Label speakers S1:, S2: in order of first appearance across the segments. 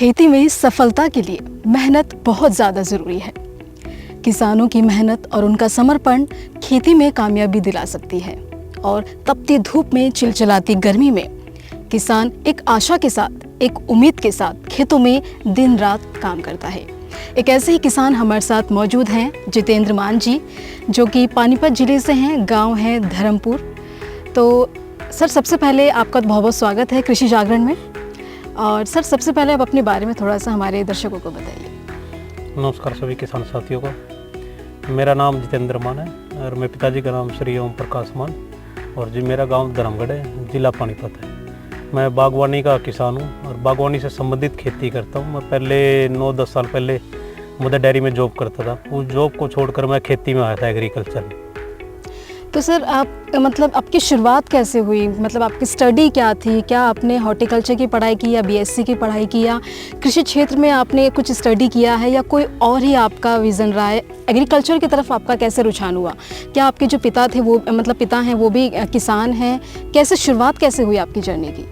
S1: खेती में सफलता के लिए मेहनत बहुत ज़्यादा ज़रूरी है। किसानों की मेहनत और उनका समर्पण खेती में कामयाबी दिला सकती है। और तपती धूप में चिलचिलाती गर्मी में किसान एक आशा के साथ, एक उम्मीद के साथ खेतों में दिन रात काम करता है। एक ऐसे ही किसान हमारे साथ मौजूद हैं, जितेंद्र मान जी, जो कि पानीपत जिले से हैं। गांव है धर्मपुर। तो सर, सबसे पहले आपका बहुत बहुत स्वागत है कृषि जागरण में। और सर, सबसे पहले आप अपने बारे में थोड़ा सा हमारे दर्शकों को बताइए।
S2: नमस्कार सभी किसान साथियों को। मेरा नाम जितेंद्र मान है और मेरे पिताजी का नाम श्री ओम प्रकाश मान और जी मेरा गांव धर्मगढ़ है, जिला पानीपत है। मैं बागवानी का किसान हूं और बागवानी से संबंधित खेती करता हूं। मैं पहले 9-10 साल पहले मदर डेयरी में जॉब करता था। उस जॉब को छोड़कर मैं खेती में आया था, एग्रीकल्चर में।
S1: तो सर, आप मतलब आपकी शुरुआत कैसे हुई? मतलब आपकी स्टडी क्या थी? क्या आपने हॉर्टिकल्चर की पढ़ाई की या बीएससी की पढ़ाई की, या कृषि क्षेत्र में आपने कुछ स्टडी किया है, या कोई और ही आपका विज़न रहा है? एग्रीकल्चर की तरफ आपका कैसे रुझान हुआ? क्या आपके जो पिता थे वो पिता हैं वो भी किसान हैं? कैसे शुरुआत कैसे हुई आपकी जर्नी की?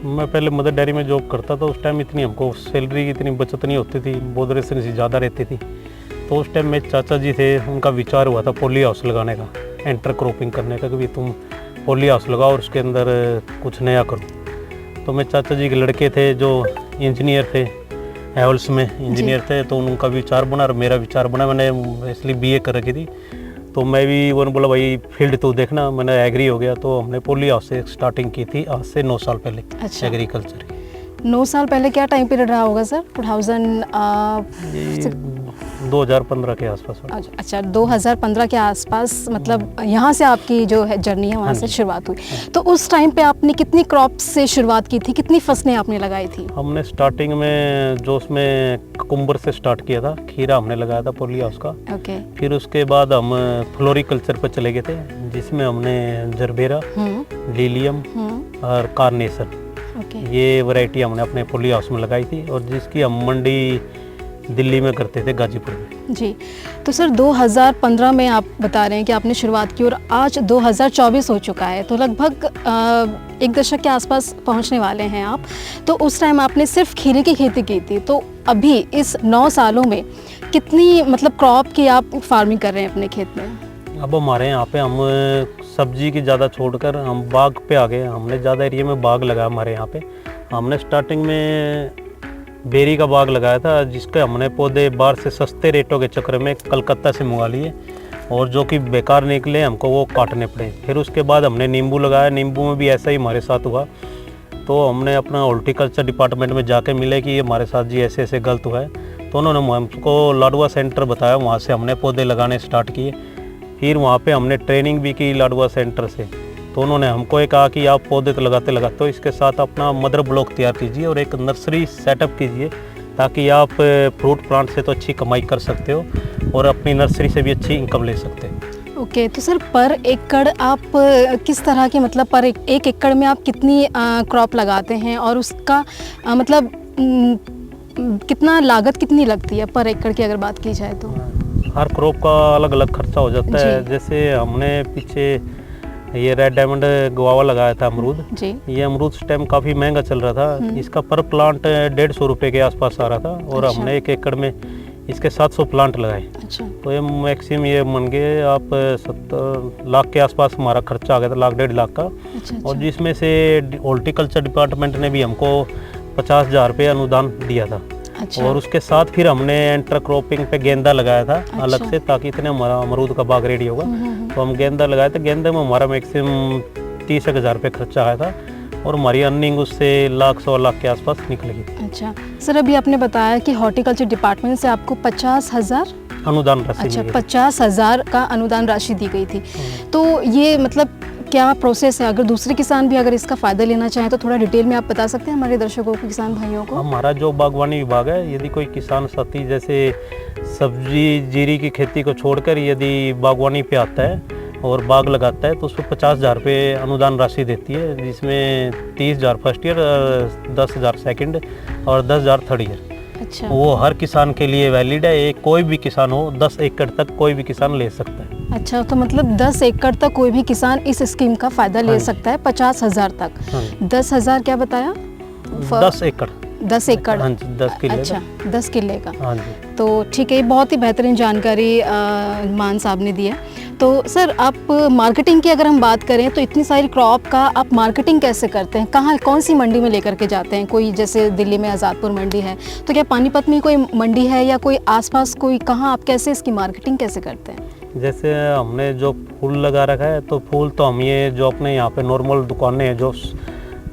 S2: मैं पहले मदर डेयरी में जॉब करता था। उस टाइम इतनी हमको सैलरी की इतनी बचत नहीं होती थी, मॉडरेशन से ज़्यादा रहती थी। तो उस टाइम मेरे चाचा जी थे, उनका विचार हुआ था पॉली हाउस लगाने का, इंटर क्रॉपिंग करने का, कि तुम पॉली हाउस लगाओ और उसके अंदर कुछ नया करो। तो मेरे चाचा जी के लड़के थे जो इंजीनियर थे, हेवल्स में इंजीनियर थे। तो उनका विचार बना और मेरा विचार बना। मैंने इसलिए बीए कर रखी थी। तो मैं भी उन्होंने बोला भाई फील्ड तो देखना। मैंने एग्री हो गया। तो हमने पॉली हाउस से स्टार्टिंग की थी आज से 9 साल पहले।
S1: अच्छा।
S2: एग्रीकल्चर
S1: 9 साल पहले क्या टाइम पीरियड रहा होगा सर?
S2: 2015 के आसपास।
S1: अच्छा, 2015 के आसपास। मतलब यहाँ से आपकी जो है जर्नी है वहाँ से शुरुआत हुई। तो उस टाइम पे आपने कितनी क्रॉप्स से शुरुआत की थी? कितनी फसलें आपने लगाई थी?
S2: हमने स्टार्टिंग में जो उसमें कुकुम्बर से स्टार्ट किया था, खीरा हमने लगाया था पॉली हाउस का।
S1: ओके।
S2: फिर उसके बाद हम फ्लोरिकल्चर पर चले गए थे, जिसमें हमने जरबेरा, लिलियम और कार्नेशन, ये वैरायटी हमने अपने पॉली हाउस में लगाई थी और जिसकी हम मंडी दिल्ली में करते थे, गाजीपुर में। जी।
S1: तो सर, 2015 में आप बता रहे हैं कि आपने शुरुआत की और आज 2024 हो चुका है। तो लगभग 1 दशक के आसपास पहुंचने वाले हैं आप। तो उस टाइम आपने सिर्फ खीरे की खेती की थी। तो अभी इस 9 सालों में कितनी मतलब क्रॉप की आप फार्मिंग कर रहे हैं अपने खेत में?
S2: अब हमारे यहाँ पे हम सब्जी की ज़्यादा छोड़कर हम बाग पे आ गए। हमने ज़्यादा एरिया में बाग लगाया हमारे यहाँ पे। हमने स्टार्टिंग में बेरी का बाग लगाया था, जिसके हमने पौधे बाहर से सस्ते रेटों के चक्कर में कलकत्ता से मंगा लिए और जो कि बेकार निकले, हमको वो काटने पड़े। फिर उसके बाद हमने नींबू लगाया। नींबू में भी ऐसा ही हमारे साथ हुआ। तो हमने अपना हॉर्टिकल्चर डिपार्टमेंट में जाके मिले कि ये हमारे साथ जी ऐसे ऐसे गलत हुआ है। तो उन्होंने हमको लाडवा सेंटर बताया, वहाँ से हमने पौधे लगाने स्टार्ट किए। फिर वहाँ पे हमने ट्रेनिंग भी की लाडवा सेंटर से। तो उन्होंने हमको ये कहा कि आप पौधे तो लगाते लगाते हो, इसके साथ अपना मदर ब्लॉक तैयार कीजिए और एक नर्सरी सेटअप कीजिए, ताकि आप फ्रूट प्लांट से तो अच्छी कमाई कर सकते हो और अपनी नर्सरी से भी अच्छी इनकम ले सकते हो।
S1: ओके। तो सर, पर एकड़ आप किस तरह के, मतलब पर एक एकड़ में आप कितनी क्रॉप लगाते हैं और उसका मतलब कितना लागत कितनी लगती है पर एकड़ की अगर बात की जाए तो?
S2: हर क्रॉप का अलग अलग खर्चा हो जाता है। जैसे हमने पीछे ये रेड डायमंड गुआवा लगाया था, अमरूद जी। ये अमरूद उस टाइम काफ़ी महंगा चल रहा था। इसका पर प्लांट 150 रुपये के आसपास आ रहा था और हमने 1 एकड़ में इसके 700 प्लांट लगाए। अच्छा। तो ये मैक्सिमम ये मान गए आप 70 लाख के आसपास हमारा खर्चा आ गया था, 1.5 लाख का। अच्छा। और जिसमें से हॉर्टिकल्चर डिपार्टमेंट ने भी हमको 50,000 रुपये अनुदान दिया था। अच्छा। और उसके साथ फिर हमने इंटर क्रॉपिंग पे गेंदा लगाया था। अच्छा। अलग से, ताकि इतने हमारा अमरूद का बाग रेडी होगा। तो हम गेंदा लगाए थे। गेंदे में हमारा मैक्सिमम 30,000 रुपये खर्चा आया था और हमारी अर्निंग उससे 1,00,000-1,00,000 के आसपास निकलेगी। अच्छा
S1: सर, अभी आपने बताया कि हॉर्टिकल्चर डिपार्टमेंट से आपको 50,000
S2: अनुदान राशि।
S1: अच्छा, 50,000 का अनुदान राशि दी गई थी। तो ये मतलब क्या प्रोसेस है? अगर दूसरे किसान भी अगर इसका फ़ायदा लेना चाहें तो थोड़ा डिटेल में आप बता सकते हैं हमारे दर्शकों को, किसान भाइयों को?
S2: हमारा जो बागवानी विभाग है, यदि कोई किसान साथी जैसे सब्जी जीरी की खेती को छोड़कर यदि बागवानी पे आता है और बाग लगाता है, तो उसको 50,000 रुपये अनुदान राशि देती है, जिसमें 30,000 फर्स्ट ईयर, 10,000 सेकेंड और 10,000 थर्ड ईयर। अच्छा। वो हर किसान के लिए वैलिड है। एक कोई भी किसान हो, 10 एकड़ तक कोई भी किसान ले सकता है।
S1: अच्छा, तो मतलब 10 एकड़ तक कोई भी किसान इस स्कीम का फ़ायदा ले सकता है, 50,000 तक। 10,000 क्या बताया?
S2: 10 एकड़।
S1: 10 एकड़?
S2: हाँ जी, 10 किले
S1: अच्छा, 10 किले का।
S2: हाँ जी।
S1: तो ठीक है, ये बहुत ही बेहतरीन जानकारी मान साहब ने दी है। तो सर, आप मार्केटिंग की अगर हम बात करें तो इतनी सारी क्रॉप का आप मार्केटिंग कैसे करते हैं? कहाँ, कौन सी मंडी में लेकर के जाते हैं? कोई जैसे दिल्ली में आज़ादपुर मंडी है, तो क्या पानीपत में कोई मंडी है या कोई आसपास कोई, कहाँ आप कैसे इसकी मार्केटिंग कैसे करते हैं?
S2: जैसे हमने जो फूल लगा रखा है, तो फूल तो हम ये जो अपने यहाँ पे नॉर्मल दुकानें हैं जो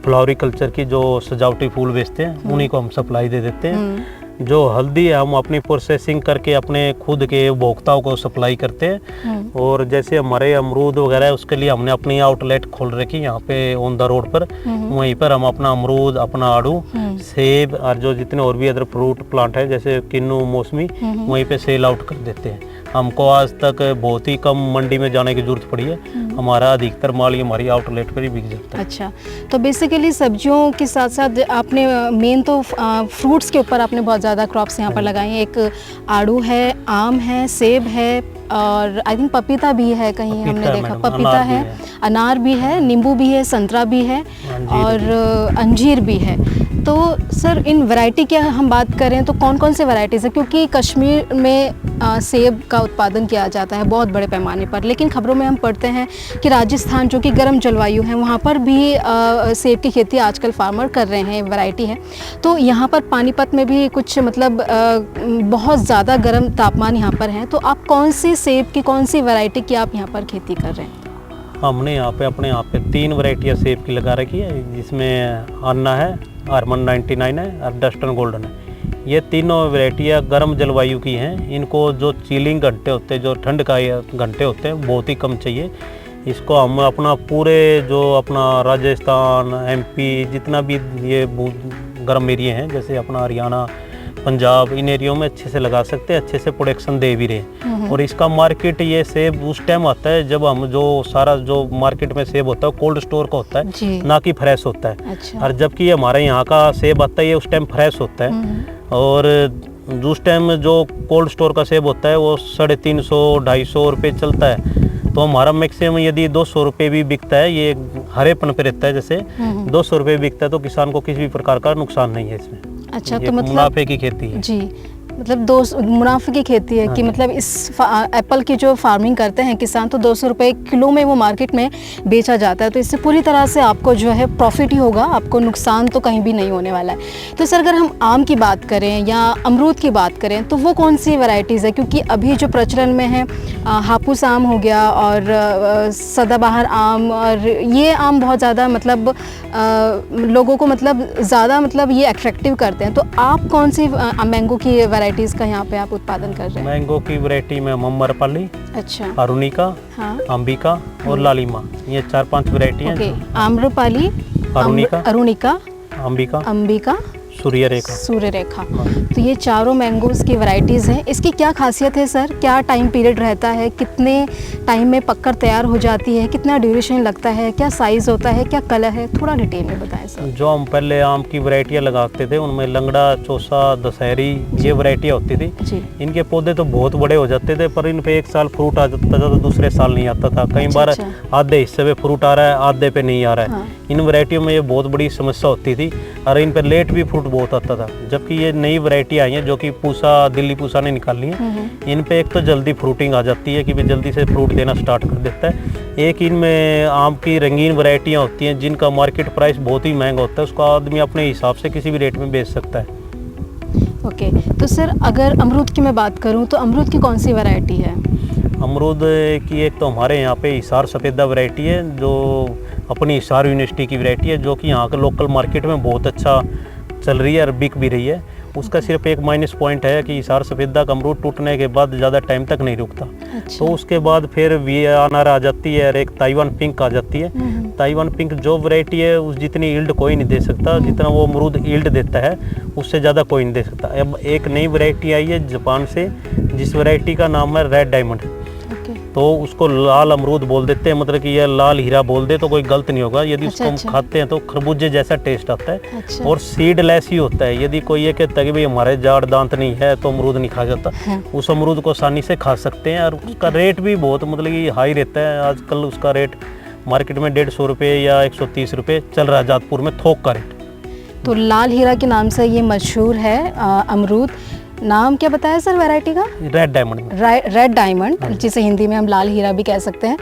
S2: फ्लोरिकल्चर की जो सजावटी फूल बेचते हैं, उन्हीं को हम सप्लाई दे देते हैं। जो हल्दी है हम अपनी प्रोसेसिंग करके अपने खुद के उपभोक्ताओं को सप्लाई करते हैं। और जैसे हमारे अमरूद वगैरह है, उसके लिए हमने अपनी आउटलेट खोल रखी यहाँ पे ऑन द रोड पर। वहीं पर हम अपना अमरूद, अपना आड़ू, सेब और जो जितने और भी अदर फ्रूट प्लांट है जैसे किन्नू, मौसमी, वहीं पे सेल आउट कर देते हैं। हमको आज तक बहुत ही कम मंडी में जाने की जरूरत पड़ी है। हमारा अधिकतर माल ही हमारी आउटलेट पर ही बिक जाता है।
S1: अच्छा, तो बेसिकली सब्जियों के साथ साथ आपने मेन तो फ्रूट्स के ऊपर आपने बहुत ज़्यादा क्रॉप्स यहाँ पर लगाई हैं। एक आड़ू है, आम है, सेब है और आई थिंक पपीता भी है, कहीं हमने देखा पपीता है, अनार भी है, नींबू भी है, संतरा भी है और अंजीर भी है। तो सर, इन वैरायटी की हम बात करें तो कौन कौन से वैरायटीज़ है? क्योंकि कश्मीर में सेब का उत्पादन किया जाता है बहुत बड़े पैमाने पर, लेकिन खबरों में हम पढ़ते हैं कि राजस्थान जो कि गर्म जलवायु है, वहाँ पर भी सेब की खेती आजकल फार्मर कर रहे हैं, वैरायटी है। तो यहाँ पर पानीपत में भी कुछ मतलब बहुत ज़्यादा गर्म तापमान यहाँ पर है, तो आप कौन सी सेब की, कौन सी वैरायटी की आप यहाँ पर खेती कर रहे हैं?
S2: हमने यहाँ पे अपने यहाँ पे 3 वैरायटियाँ सेब की लगा रखी है, जिसमें अन्ना है, हारमन 99 है और डस्टन गोल्डन है। ये तीनों वैरायटियाँ गर्म जलवायु की हैं। इनको जो चिलिंग घंटे होते हैं, जो ठंड का घंटे होते हैं, बहुत ही कम चाहिए। इसको हम अपना पूरे जो अपना राजस्थान, MP, जितना भी ये गर्म एरिया हैं, जैसे अपना हरियाणा, पंजाब, इन एरियो में अच्छे से लगा सकते हैं, अच्छे से प्रोडक्शन दे भी रहे। और इसका मार्केट ये सेब उस टाइम आता है जब हम जो सारा जो मार्केट में सेब होता है कोल्ड स्टोर का होता है, ना कि फ्रेश होता है।
S1: अच्छा।
S2: और जबकि ये हमारे यहाँ का सेब आता है, ये उस टाइम फ्रेश होता है। और उस टाइम जो कोल्ड स्टोर का सेब होता है वो 350-250 रुपये चलता है। तो हमारा मैक्सिमम यदि 200 रुपये भी बिकता है, ये हरेपन पे रहता है, जैसे 200 रुपये बिकता है, तो किसान को किसी भी प्रकार का नुकसान नहीं है इसमें।
S1: अच्छा, तो मतलब
S2: मुनाफे की खेती है
S1: जी, मतलब मुनाफे की खेती है। कि मतलब इस एप्पल की जो फार्मिंग करते हैं किसान, तो 200 रुपये किलो में वो मार्केट में बेचा जाता है, तो इससे पूरी तरह से आपको जो है प्रॉफिट ही होगा, आपको नुकसान तो कहीं भी नहीं होने वाला है। तो सर, अगर हम आम की बात करें या अमरूद की बात करें तो वो कौन सी वैरायटीज़ है? क्योंकि अभी जो प्रचलन में है हापुस आम हो गया और सदाबहार आम, और ये आम बहुत ज़्यादा मतलब लोगों को मतलब ज़्यादा मतलब ये अट्रैक्टिव करते हैं। तो आप कौन सी मैंगो की वैरायटीज़ का यहाँ पे आप उत्पादन कर रहे हैं?
S2: मैंगो की वैरायटी में मम्मरपाली,
S1: अच्छा,
S2: अरुणिका,
S1: हाँ,
S2: अंबिका और लालिमा, ये 4-5 वैरायटी हैं।
S1: ओके, आम्रपाली, अरुणिका, अंबिका, सूर्य रेखा। तो ये चारों मैंगोज़ की वैरायटीज़ हैं। इसकी क्या खासियत है सर? क्या टाइम पीरियड रहता है? कितने टाइम में पककर तैयार हो जाती है? कितना ड्यूरेशन लगता है? क्या साइज़ होता है? क्या कलर है? थोड़ा डिटेल में बताएं सर।
S2: जो हम पहले आम की वैरायटियाँ लगाते थे, उनमें लंगड़ा, चौसा, दशहरी, ये वैरायटियाँ होती थी जी। इनके पौधे तो बहुत बड़े हो जाते थे, पर इन पे एक साल फ्रूट आ जाता था, तो दूसरे साल नहीं आता था। कई बार आधे हिस्से पे फ्रूट आ रहा है, आधे पे नहीं आ रहा है। इन वैरायटियों में ये बहुत बड़ी समस्या होती थी और इन पर लेट भी फ्रूट बहुत आता था। जबकि ये नई वैरायटी आई है जो कि पूसा, दिल्ली पूसा ने निकाली है, इन पे एक तो जल्दी फ्रूटिंग आ जाती है कि भाई जल्दी से फ्रूट देना स्टार्ट कर देता है। एक इनमें आम की रंगीन वैरायटियाँ होती हैं जिनका मार्केट प्राइस बहुत ही महंगा होता है, उसको आदमी अपने हिसाब से किसी भी रेट में बेच सकता है।
S1: ओके, तो सर अगर अमरूद की मैं बात करूं तो अमरूद की कौन सी वैरायटी है?
S2: अमरूद की एक तो हमारे यहाँ पे हिसार सफ़ेदा वैरायटी है, जो अपनी हिसार यूनिवर्सिटी की वैरायटी है, जो कि यहाँ के लोकल मार्केट में बहुत अच्छा चल रही है और बिक भी रही है। उसका सिर्फ एक माइनस पॉइंट है कि हिसार सफ़ेदा का अमरूद टूटने के बाद ज़्यादा टाइम तक नहीं रुकता। अच्छा। तो उसके बाद फिर वियतनाम आ जाती है और एक ताइवान पिंक आ जाती है। ताइवान पिंक जो वैरायटी है उस जितनी यील्ड कोई नहीं दे सकता, जितना वो अमरूद यील्ड देता है उससे ज़्यादा कोई नहीं दे सकता। अब एक नई वैरायटी आई है जापान से, जिस वैरायटी का नाम है रेड डायमंड। तो उसको लाल अमरूद बोल देते हैं, मतलब कि यह लाल हीरा बोल दे तो कोई गलत नहीं होगा। यदि उसको हम खाते हैं तो खरबूजे जैसा टेस्ट आता है। अच्छा। और सीडलेस ही होता है। यदि कोई ये कहता है कि भाई हमारे जाड़ दांत नहीं है तो अमरूद नहीं खा जाता, उस अमरूद को आसानी से खा सकते हैं। और उसका रेट भी बहुत मतलब कि हाई रहता है। आजकल उसका रेट मार्केट में 150 रुपये या 130 रुपये चल रहा है जातपुर में, थोक का रेट।
S1: तो लाल हीरा के नाम से ये मशहूर है अमरूद। नाम क्या बताया सर वैरायटी का?
S2: Red diamond.
S1: रेड डायमंड, जिसे हिंदी में हम लाल हीरा भी कह सकते हैं।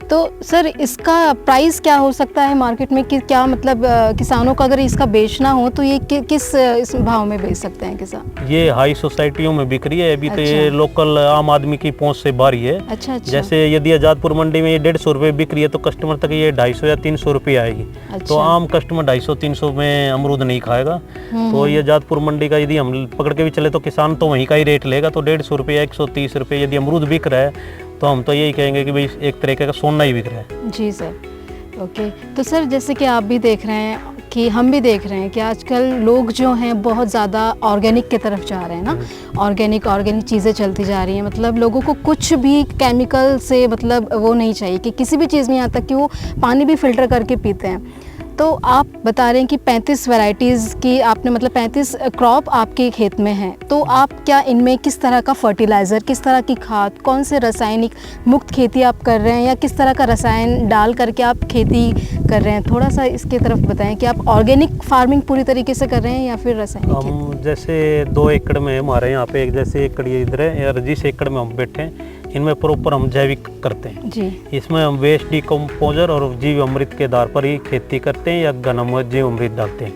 S1: तो सर इसका प्राइस क्या हो सकता है मार्केट में? कि क्या मतलब किसानों को अगर इसका बेचना हो तो ये किस इस भाव में बेच सकते हैं किसान?
S2: ये हाई सोसाइटियों में बिक रही है अभी। तो ये
S1: अच्छा।
S2: लोकल आम आदमी की पहुंच से बाहरी है।
S1: अच्छा अच्छा।
S2: जैसे यदि आजादपुर मंडी में ये 150 रुपये बिक रही है तो कस्टमर तक ये 250 या 300 रुपये आएगी।
S1: अच्छा।
S2: तो आम कस्टमर 250-300 में अमरूद नहीं खाएगा। तो ये आजादपुर मंडी का यदि हम पकड़ के भी चले तो किसान तो वहीं का ही रेट लेगा। तो 150 रुपये या 130 रुपये यदि अमरूद बिक रहा है तो हम तो यही कहेंगे कि भाई एक तरीके का सोना ही बिक रहा है।
S1: जी सर, ओके। तो सर जैसे कि आप भी देख रहे हैं कि हम भी देख रहे हैं कि आजकल लोग जो हैं बहुत ज़्यादा ऑर्गेनिक की तरफ जा रहे हैं ना। ऑर्गेनिक चीज़ें चलती जा रही हैं। मतलब लोगों को कुछ भी केमिकल से मतलब वो नहीं चाहिए कि किसी भी चीज़ में, यहाँ तक कि वो पानी भी फ़िल्टर करके पीते हैं। तो आप बता रहे हैं कि 35 वैरायटीज़ की आपने मतलब 35 क्रॉप आपके खेत में हैं। तो आप क्या इनमें किस तरह का फर्टिलाइज़र, किस तरह की खाद, कौन से रासायनिक मुक्त खेती आप कर रहे हैं या किस तरह का रसायन डाल करके आप खेती कर रहे हैं? थोड़ा सा इसकी तरफ बताएं कि आप ऑर्गेनिक फार्मिंग पूरी तरीके से कर रहे हैं या फिर रासायनिक?
S2: हम जैसे 2 एकड़ में हमारे यहाँ पे एक जैसे एकड़ ये इधर है या जिस एकड़ में हम बैठे हैं इनमें प्रॉपर हम जैविक करते हैं
S1: जी।
S2: इसमें हम वेस्ट डिकम्पोजर और जीव अमृत के आधार पर ही खेती करते हैं या घन जीव अमृत डालते हैं।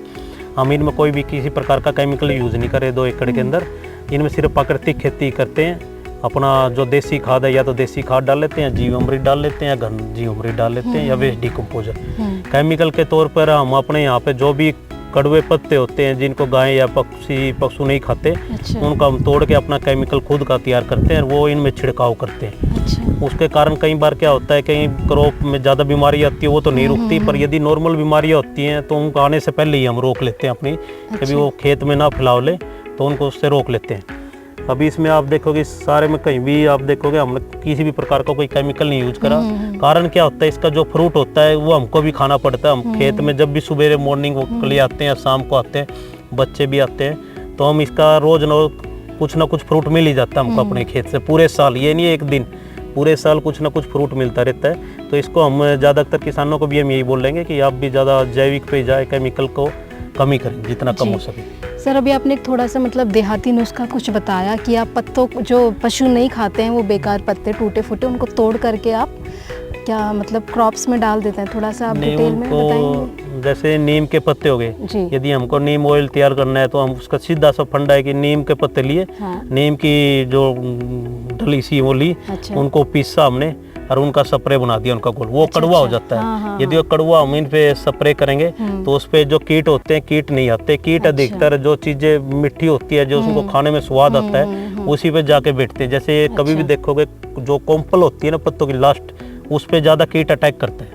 S2: हम इनमें कोई भी किसी प्रकार का केमिकल यूज़ नहीं करे। 2 एकड़ के अंदर इनमें सिर्फ प्राकृतिक खेती करते हैं। अपना जो देसी खाद है या तो देसी खाद डाल लेते हैं, जीव अमृत डाल लेते हैं या घन जीव अमृत डाल लेते हैं या वेस्ट डिकम्पोजर। केमिकल के तौर पर हम अपने यहाँ पे जो भी कड़वे पत्ते होते हैं जिनको गाय या पशु नहीं खाते,
S1: अच्छा।
S2: उनका हम तोड़ के अपना केमिकल खुद का तैयार करते हैं, वो इनमें छिड़काव करते हैं।
S1: अच्छा।
S2: उसके कारण कई बार क्या होता है, कहीं क्रॉप में ज़्यादा बीमारी आती है वो तो नहीं रुकती, पर यदि नॉर्मल बीमारियाँ होती हैं तो उनको आने से पहले ही हम रोक लेते हैं अपनी, कभी वो खेत में ना फैलाव ले तो उनको उससे रोक लेते हैं। अभी इसमें आप देखोगे सारे में कहीं भी आप देखोगे हमने किसी भी प्रकार का कोई केमिकल नहीं यूज करा। कारण क्या होता है, इसका जो फ्रूट होता है वो हमको भी खाना पड़ता है। हम खेत में जब भी सुबह मॉर्निंग वॉक के लिए आते हैं या शाम को आते हैं, बच्चे भी आते हैं, तो हम इसका रोज कुछ ना कुछ फ्रूट मिल ही जाता है हमको अपने खेत से पूरे साल। ये नहीं एक दिन, पूरे साल कुछ ना कुछ फ्रूट मिलता रहता है। तो इसको हम ज़्यादातर किसानों को भी हम यही बोलेंगे कि आप भी ज़्यादा जैविक पे जाए, केमिकल को कम ही करें जितना कम हो सके।
S1: सर अभी आपने थोड़ा सा मतलब देहाती नुस्खा कुछ बताया कि आप पत्तों जो पशु नहीं खाते हैं वो बेकार पत्ते टूटे फूटे उनको तोड़ करके आप क्या मतलब क्रॉप्स में डाल देते हैं, थोड़ा सा आप डिटेल में बताएंगे?
S2: जैसे नीम के पत्ते हो गए, यदि हमको नीम ऑयल तैयार करना है तो हम उसका सीधा सा फंडा है कि नीम के पत्ते लिए, नीम की जो डली सी वो ली, उनको पीसा हमने और उनका स्प्रे बना दिया उनका घोल, वो कड़वा हो जाता है। यदि वो कड़वा हम इन पे स्प्रे करेंगे तो उस पे जो कीट होते हैं कीट नहीं आते। कीट अधिकतर जो चीजें मिट्टी होती है जो उसको खाने में स्वाद आता है उसी पे जाके बैठते हैं। जैसे कभी भी देखोगे जो कोम्पल होती है ना पत्तों की लास्ट, उस पे ज्यादा कीट अटैक करते हैं।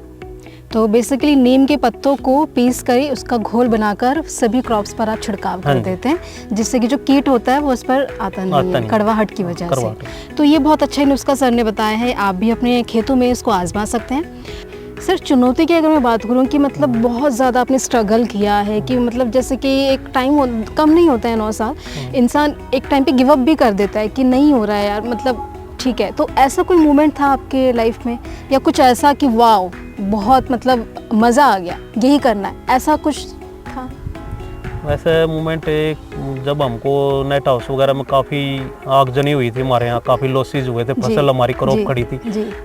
S1: तो बेसिकली नीम के पत्तों को पीस कर उसका घोल बनाकर सभी क्रॉप्स पर आप छिड़काव कर देते हैं, जिससे कि जो कीट होता है वो उस पर आता नहीं है कड़वाहट की वजह से। तो ये बहुत अच्छा नुस्खा सर ने बताया है, आप भी अपने खेतों में इसको आजमा सकते हैं। सर चुनौती की अगर मैं बात करूं कि मतलब बहुत ज़्यादा आपने स्ट्रगल किया है कि मतलब जैसे कि एक टाइम कम नहीं होता है 9 साल, इंसान एक टाइम पे गिव अप भी कर देता है कि नहीं हो रहा है यार, मतलब ठीक है। तो ऐसा कोई मोमेंट था आपके लाइफ में या कुछ ऐसा कि वाओ बहुत मतलब मज़ा आ गया, यही करना है, ऐसा कुछ था?
S2: वैसे मोमेंट एक जब हमको नेट हाउस वगैरह में काफ़ी आगजनी हुई थी, हमारे यहाँ काफ़ी लॉसेज हुए थे, फसल हमारी क्रॉप खड़ी थी,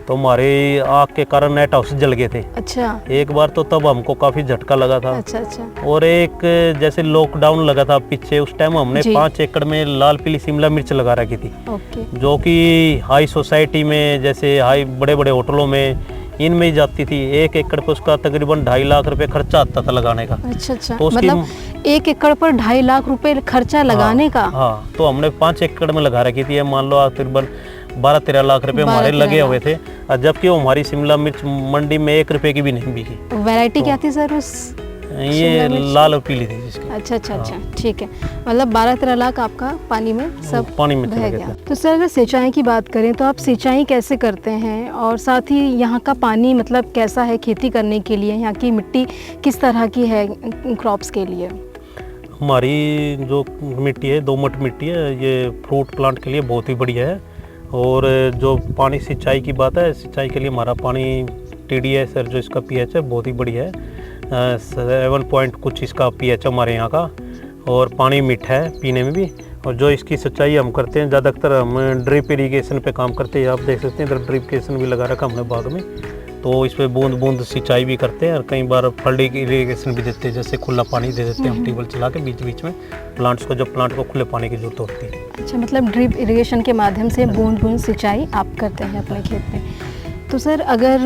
S2: तो हमारे आग के कारण नेट हाउस जल गए थे।
S1: अच्छा।
S2: एक बार तो तब हमको काफ़ी झटका लगा था।
S1: अच्छा अच्छा।
S2: और एक जैसे लॉकडाउन लगा था पीछे, उस टाइम हमने 5 एकड़ में लाल पीली शिमला मिर्च लगा रखी थी, जो कि हाई सोसाइटी में जैसे हाई बड़े बड़े होटलों में इनमें ही जाती थी। 1 एकड़ पर उसका तकरीबन 2.5 लाख रुपए खर्चा आता था लगाने का।
S1: अच्छा अच्छा। तो मतलब 1 एकड़ पर 2.5 लाख रुपए खर्चा लगाने का?
S2: हाँ, तो हमने 5 एकड़ में लगा रखी थी, मान लो तकरीबन 12-13 लाख रुपए हमारे लगे हुए थे, जबकि वो हमारी शिमला मिर्च मंडी में 1 रुपए की भी नहीं बिकी।
S1: वैरायटी क्या थी सर उस?
S2: ये लाल और पीली थी जिसकी।
S1: अच्छा अच्छा अच्छा, ठीक है। मतलब 12-13 लाख आपका पानी में सब
S2: पानी में
S1: बह गया। तो सर अगर सिंचाई की बात करें तो आप सिंचाई कैसे करते हैं, और साथ ही यहाँ का पानी मतलब कैसा है खेती करने के लिए, यहाँ की मिट्टी किस तरह की है क्रॉप्स के लिए?
S2: हमारी जो मिट्टी है दोमट मिट्टी है, ये फ्रूट प्लांट के लिए बहुत ही बढ़िया है। और जो पानी सिंचाई की बात है, सिंचाई के लिए हमारा पानी TDS और जो इसका pH है बहुत ही बढ़िया है। 7 पॉइंट कुछ इसका pH हमारे यहाँ का, और पानी मीठा है पीने में भी। और जो इसकी सिंचाई हम करते हैं, ज़्यादातर हम ड्रिप इरीगेशन पे काम करते हैं। आप देख सकते हैं इधर ड्रिप इरीगेशन भी लगा रखा हमने बाग में, तो इस पर बूंद बूंद सिंचाई भी करते हैं, और कई बार फल्डिंग इरीगेशन भी देते हैं, जैसे खुला पानी दे देते हैं हम ट्यूबवेल चला के बीच बीच में प्लांट्स को, जब प्लांट को खुले पानी की जरूरत होती है।
S1: अच्छा, मतलब ड्रिप इरिगेशन के माध्यम से बूंद बूंद सिंचाई आप करते हैं अपने खेत में। तो सर, अगर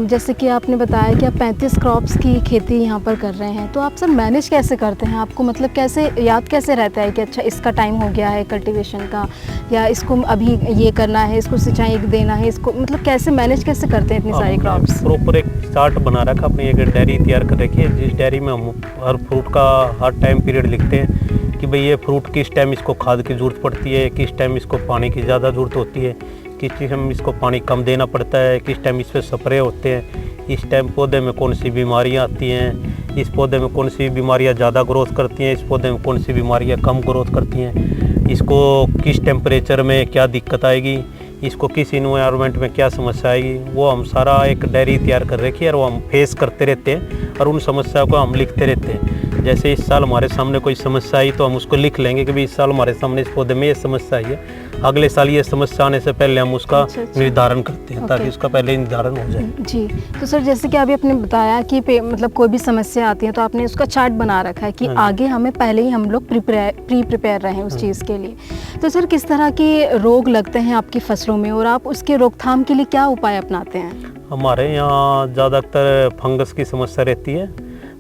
S1: जैसे कि आपने बताया कि आप 35 क्रॉप्स की खेती यहाँ पर कर रहे हैं, तो आप सर मैनेज कैसे करते हैं? आपको मतलब कैसे याद कैसे रहता है कि अच्छा इसका टाइम हो गया है कल्टीवेशन का, या इसको अभी ये करना है, इसको सिंचाई देना है, इसको मतलब कैसे मैनेज कैसे करते हैं इतनी सारी क्रॉप्स?
S2: प्रॉपर एक चार्ट बना रखा, अपनी एक डायरी तैयार कर रखी है, जिस डायरी में हम हर फ्रूट का हर टाइम पीरियड लिखते हैं कि भाई ये फ्रूट किस टाइम इसको खाद की ज़रूरत पड़ती है, किस टाइम इसको पानी की ज़्यादा ज़रूरत होती है, किस टाइम इसको पानी कम देना पड़ता है, किस टाइम इस पर स्प्रे होते हैं, इस टाइम पौधे में कौन सी बीमारियां आती हैं, इस पौधे में कौन सी बीमारियां ज़्यादा ग्रोथ करती हैं, इस पौधे में कौन सी बीमारियां कम ग्रोथ करती हैं, इसको किस टेम्परेचर में क्या दिक्कत आएगी, इसको किस इन्वायरमेंट में क्या समस्या आएगी, वो हम सारा एक डायरी तैयार कर रखी है, और वो हम फेस करते रहते हैं और उन समस्याओं को हम लिखते रहते हैं। जैसे इस साल हमारे सामने कोई समस्या आई तो हम उसको लिख लेंगे कि भाई इस साल हमारे सामने इस पौधे में ये समस्या आई है, अगले साल ये समस्या आने से पहले हम उसका निर्धारण करते हैं, ताकि उसका पहले निर्धारण हो जाए।
S1: जी, तो सर जैसे कि अभी आपने बताया कि मतलब कोई भी समस्या आती है तो आपने उसका चार्ट बना रखा है कि आगे हमें पहले ही हम लोग प्रिपेयर रहें उस चीज़ के लिए। तो सर किस तरह के रोग लगते हैं आपकी फसलों में, और आप उसके रोकथाम के लिए क्या उपाय अपनाते हैं?
S2: हमारे यहाँ ज़्यादातर फंगस की समस्या रहती है।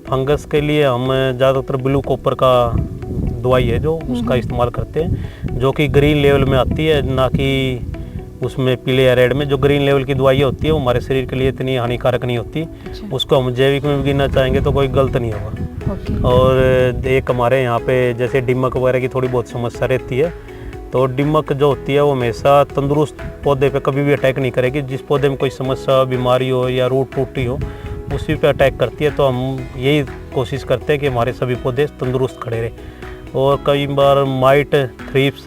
S2: फंगस के लिए हम ज़्यादातर ब्लू कॉपर का दवाई है जो उसका इस्तेमाल करते हैं, जो कि ग्रीन लेवल में आती है, ना कि उसमें पीले या रेड में। जो ग्रीन लेवल की दवाई होती है वो हमारे शरीर के लिए इतनी हानिकारक नहीं होती। उसको हम जैविक में भी गिनना चाहेंगे तो कोई गलत नहीं होगा। और एक हमारे यहाँ पे जैसे दीमक वगैरह की थोड़ी बहुत समस्या रहती है, तो दीमक जो होती है वो हमेशा तंदुरुस्त पौधे पे कभी भी अटैक नहीं करेगी। जिस पौधे में कोई समस्या, बीमारी हो या रूट टूटी हो, उसी पे अटैक करती है। तो हम यही कोशिश करते हैं कि हमारे सभी पौधे तंदुरुस्त खड़े रहें। और कई बार माइट, थ्रिप्स,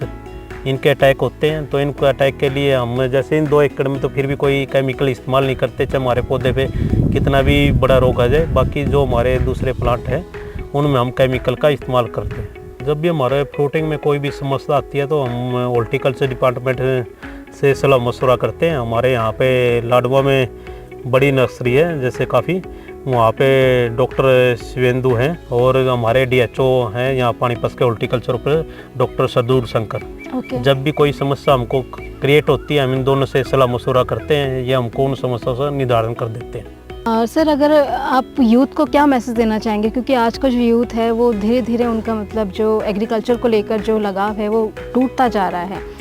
S2: इनके अटैक होते हैं, तो इनको अटैक के लिए हम जैसे इन 2 एकड़ में तो फिर भी कोई केमिकल इस्तेमाल नहीं करते, चाहे हमारे पौधे पे कितना भी बड़ा रोग आ जाए। बाकी जो हमारे दूसरे प्लांट हैं उनमें हम केमिकल का इस्तेमाल करते हैं। जब भी हमारे फ्रूटिंग में कोई भी समस्या आती है तो हम हॉर्टिकल्चर डिपार्टमेंट से सलाह मशवरा करते हैं। हमारे यहाँ पे लाडवा में बड़ी नर्सरी है जैसे काफ़ी, वहाँ पे डॉक्टर शिवेंदु हैं, और हमारे DHO हैं यहाँ पानीपत के हॉर्टिकल्चर पर डॉक्टर सदूर शंकर। जब भी कोई समस्या हमको क्रिएट होती है, हम इन दोनों से सलाह मशवरा करते हैं, ये हमको उन समस्याओं का निदान कर देते हैं।
S1: सर, अगर आप यूथ को क्या मैसेज देना चाहेंगे, क्योंकि आज का जो यूथ है वो धीरे धीरे उनका मतलब जो एग्रीकल्चर को लेकर जो लगाव है वो टूटता जा रहा है,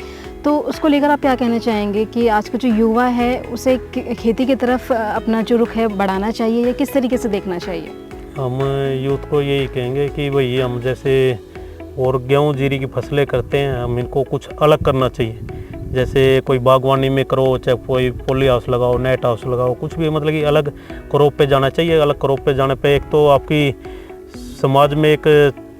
S1: तो उसको लेकर आप क्या कहना चाहेंगे कि आज का जो युवा है उसे खेती की तरफ अपना जो रुख है बढ़ाना चाहिए या किस तरीके से देखना चाहिए?
S2: हम यूथ को यही कहेंगे कि भाई हम जैसे और गेहूँ जीरी की फसलें करते हैं, हम इनको कुछ अलग करना चाहिए। जैसे कोई बागवानी में करो, चाहे कोई पॉली हाउस लगाओ, नेट हाउस लगाओ, कुछ भी मतलब कि अलग क्रॉप पे जाना चाहिए। अलग क्रॉप पे जाने पे एक तो आपकी समाज में एक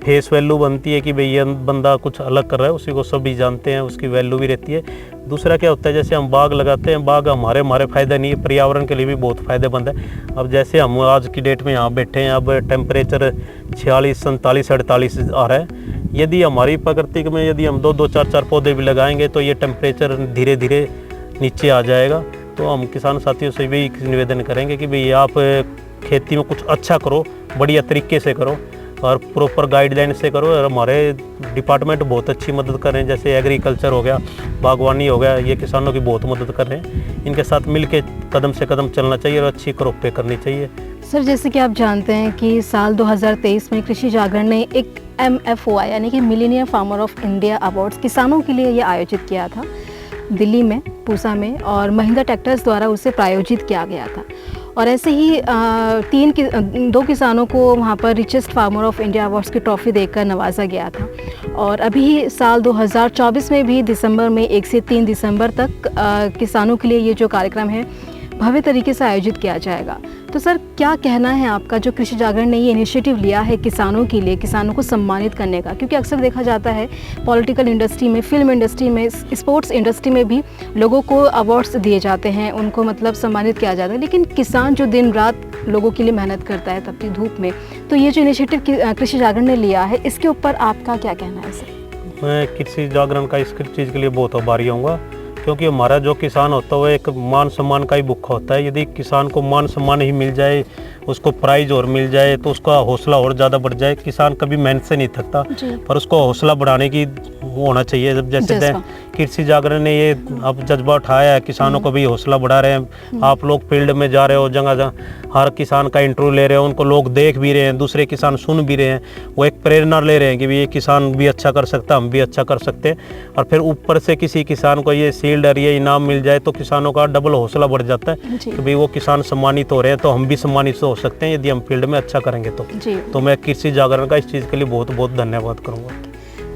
S2: फेस वैल्यू बनती है कि भाई ये बंदा कुछ अलग कर रहा है, उसी को सभी जानते हैं, उसकी वैल्यू भी रहती है। दूसरा क्या होता है, जैसे हम बाग लगाते हैं, बाग हमारे फ़ायदा नहीं है, पर्यावरण के लिए भी बहुत फ़ायदेमंद है। अब जैसे हम आज की डेट में यहाँ बैठे हैं, अब टेम्परेचर 46, 47, 48 आ रहा है। यदि हमारी प्रकृति में यदि हम 2-2, 4-4 पौधे भी लगाएंगे तो ये टेम्परेचर धीरे धीरे नीचे आ जाएगा। तो हम किसान साथियों से भी निवेदन करेंगे कि भाई आप खेती में कुछ अच्छा करो, बढ़िया तरीके से करो और प्रॉपर गाइडलाइन से करो। और हमारे डिपार्टमेंट बहुत अच्छी मदद कर रहे हैं, जैसे एग्रीकल्चर हो गया, बागवानी हो गया, ये किसानों की बहुत मदद कर रहे हैं। इनके साथ मिल के कदम से कदम चलना चाहिए और अच्छी क्रॉप पे करनी चाहिए।
S1: सर, जैसे कि आप जानते हैं कि साल 2023 में कृषि जागरण ने एक MFOI यानी कि Millionaire farmer of India awards किसानों के लिए ये आयोजित किया था दिल्ली में, पूसा में, और महिंद्रा ट्रैक्टर्स द्वारा उसे प्रायोजित किया गया था। और ऐसे ही 2 किसानों को वहाँ पर richest farmer of India awards की ट्रॉफ़ी देकर नवाजा गया था। और अभी साल 2024 में भी दिसंबर में 1 से 3 दिसंबर तक किसानों के लिए ये जो कार्यक्रम है भव्य तरीके से आयोजित किया जाएगा। तो सर क्या कहना है आपका, जो कृषि जागरण ने ये इनिशिएटिव लिया है किसानों के लिए, किसानों को सम्मानित करने का? क्योंकि अक्सर देखा जाता है पॉलिटिकल इंडस्ट्री में, फिल्म इंडस्ट्री में, स्पोर्ट्स इंडस्ट्री में भी लोगों को अवार्ड्स दिए जाते हैं, उनको मतलब सम्मानित किया जाता है, लेकिन किसान जो दिन रात लोगों के लिए मेहनत करता है तपती धूप में, तो ये जो इनिशिएटिव कृषि जागरण ने लिया है, इसके ऊपर आपका क्या कहना है सर?
S2: मैं कृषि जागरण का इस चीज़ के लिए बहुत आभारी हूँगा, क्योंकि हमारा जो किसान होता है वो एक मान सम्मान का ही भूखा होता है। यदि किसान को मान सम्मान ही मिल जाए, उसको प्राइज और मिल जाए, तो उसका हौसला और ज़्यादा बढ़ जाए। किसान कभी मेहनत से नहीं थकता, पर उसको हौसला बढ़ाने की होना चाहिए। जब जैसे कृषि जागरण ने ये अब जज्बा उठाया है, किसानों को भी हौसला बढ़ा रहे हैं। आप लोग फील्ड में जा रहे हो, जगह जगह हर किसान का इंटरव्यू ले रहे हो, उनको लोग देख भी रहे हैं, दूसरे किसान सुन भी रहे हैं, वो एक प्रेरणा ले रहे हैं कि ये किसान भी अच्छा कर सकता, हम भी अच्छा कर सकते हैं। और फिर ऊपर से किसी किसान को ये शील्ड और ये इनाम मिल जाए तो किसानों का डबल हौसला बढ़ जाता है कि भाई वो किसान सम्मानित हो रहे हैं, तो हम भी सम्मानित हो सकते हैं यदि हम फील्ड में अच्छा करेंगे तो मैं कृषि जागरण का इस चीज़ के लिए बहुत बहुत धन्यवाद करूँगा।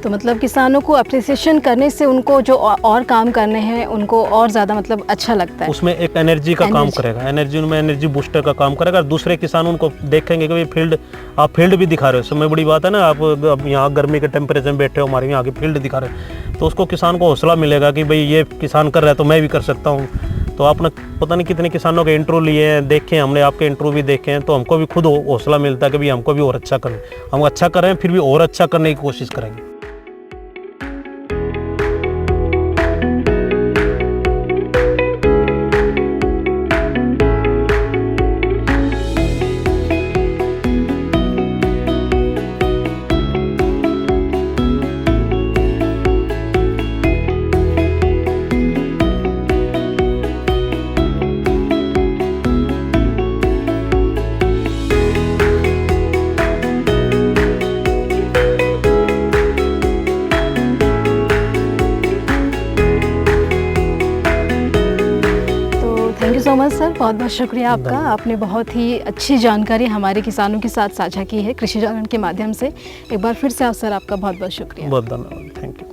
S1: तो मतलब किसानों को अप्रिसिएशन करने से उनको जो और काम करने हैं उनको और ज़्यादा मतलब अच्छा लगता है,
S2: उसमें एक एनर्जी का काम करेगा, एनर्जी बूस्टर का काम करेगा। दूसरे किसान उनको देखेंगे कि भाई आप फील्ड भी दिखा रहे हो। समय बड़ी बात है ना, आप यहाँ गर्मी के टेम्परेचर में बैठे हो, हमारे यहाँ की फील्ड दिखा रहे हो, तो उसको किसान को हौसला मिलेगा कि भाई ये किसान कर रहा है तो मैं भी कर सकता हूँ। तो आपने पता नहीं कितने किसानों के इंटरव्यू लिए हैं, देखे हैं, हमने आपके इंटरव्यू भी देखे हैं, तो हमको भी खुद हौसला मिलता है कि भाई हमको भी और अच्छा करें, हम अच्छा करें फिर भी और अच्छा करने की कोशिश करेंगे।
S1: Thank you so much sir, बहुत बहुत शुक्रिया आपका। आपने बहुत ही अच्छी जानकारी हमारे किसानों के साथ साझा की है कृषि जागरण के माध्यम से। एक बार फिर से आप सर, आपका बहुत बहुत शुक्रिया।
S2: बहुत धन्यवाद, थैंक यू।